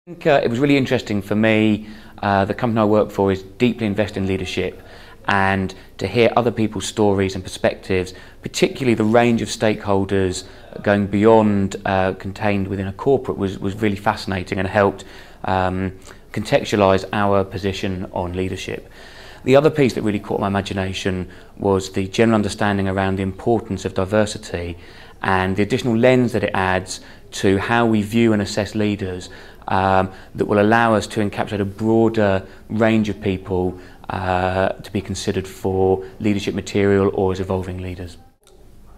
I think it was really interesting for me. The company I work for is deeply invested in leadership, and to hear other people's stories and perspectives, particularly the range of stakeholders going beyond contained within a corporate, was really fascinating and helped contextualise our position on leadership. The other piece that really caught my imagination was the general understanding around the importance of diversity and the additional lens that it adds to how we view and assess leaders, that will allow us to encapsulate a broader range of people to be considered for leadership material or as evolving leaders.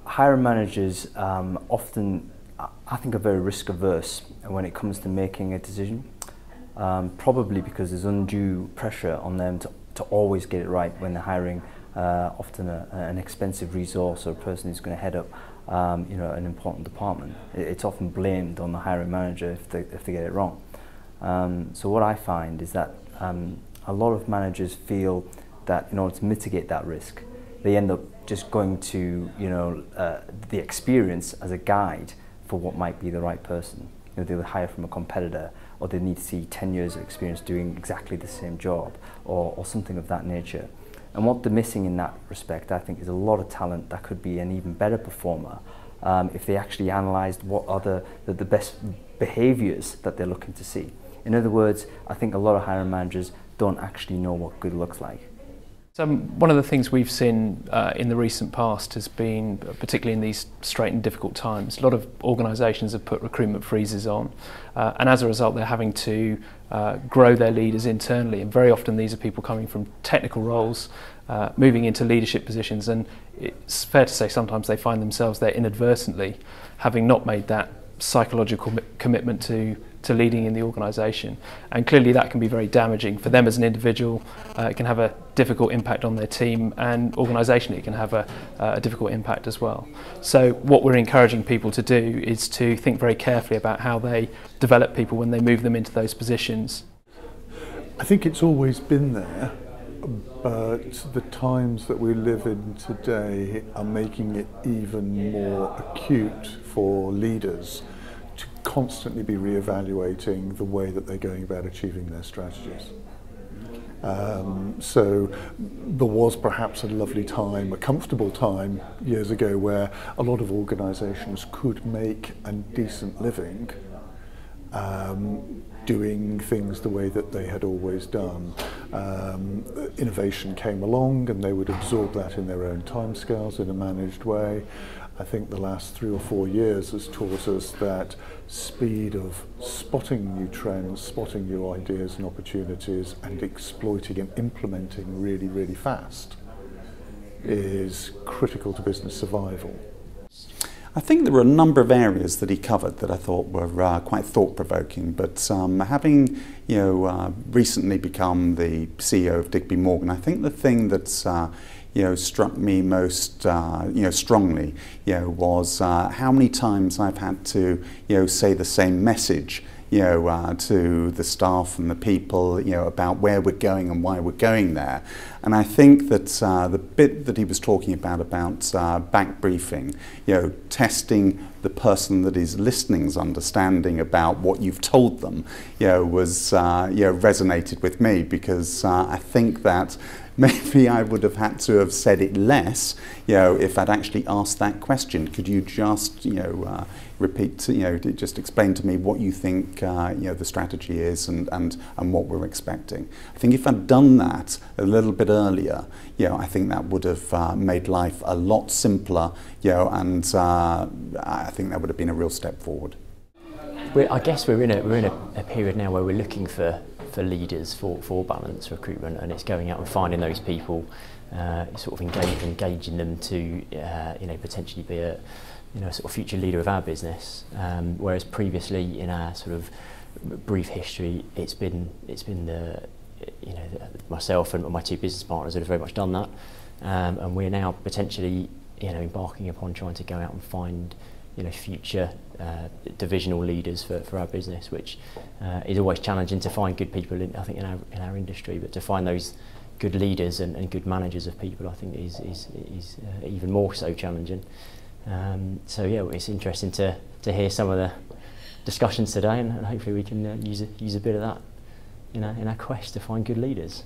Hiring managers often, I think, are very risk averse when it comes to making a decision, probably because there's undue pressure on them to always get it right when they're hiring often an expensive resource or a person who's going to head up an important department. It's often blamed on the hiring manager if they get it wrong. So what I find is that a lot of managers feel that in order to mitigate that risk, they end up just going to the experience as a guide for what might be the right person. They'll hire from a competitor, or they need to see 10 years of experience doing exactly the same job, or something of that nature. And what they're missing in that respect, I think, is a lot of talent that could be an even better performer if they actually analysed what are the best behaviours that they're looking to see. In other words, I think a lot of hiring managers don't actually know what good looks like. So one of the things we've seen in the recent past has been, particularly in these straight and difficult times, a lot of organisations have put recruitment freezes on, and as a result they're having to grow their leaders internally, and very often these are people coming from technical roles, moving into leadership positions, and it's fair to say sometimes they find themselves there inadvertently, having not made that psychological commitment to leading in the organisation, and clearly that can be very damaging for them as an individual. It can have a difficult impact on their team, and organisationally it can have a difficult impact as well. So what we're encouraging people to do is to think very carefully about how they develop people when they move them into those positions. I think it's always been there, but the times that we live in today are making it even more acute for leaders to constantly be re-evaluating the way that they're going about achieving their strategies. So there was perhaps a lovely time, a comfortable time years ago, where a lot of organisations could make a decent living doing things the way that they had always done. Innovation came along and they would absorb that in their own timescales in a managed way. I think the last 3 or 4 years has taught us that speed of spotting new trends, spotting new ideas and opportunities, and exploiting and implementing really, really fast is critical to business survival. I think there were a number of areas that he covered that I thought were quite thought-provoking, but having recently become the CEO of Digby Morgan, I think the thing that's struck me most strongly was how many times I've had to say the same message to the staff and the people about where we're going and why we're going there. And I think that the bit that he was talking about back briefing, testing the person that is listening's understanding about what you've told them, was resonated with me, because I think that maybe I would have had to have said it less, if I'd actually asked that question. Could you just, repeat, just explain to me what you think, the strategy is and what we're expecting. I think if I'd done that a little bit earlier, I think that would have made life a lot simpler, and I think that would have been a real step forward. I guess we're in a period now where we're looking for leaders for Balance Recruitment, and it's going out and finding those people, sort of engaging them to potentially be a sort of future leader of our business. Whereas previously in our sort of brief history, it's been myself and my 2 business partners that have very much done that, and we're now potentially embarking upon trying to go out and find future divisional leaders for our business, which is always challenging to find good people in our industry, but to find those good leaders and good managers of people, I think is even more so challenging. So yeah, it's interesting to hear some of discussions today, and hopefully we can use a bit of that in our quest to find good leaders.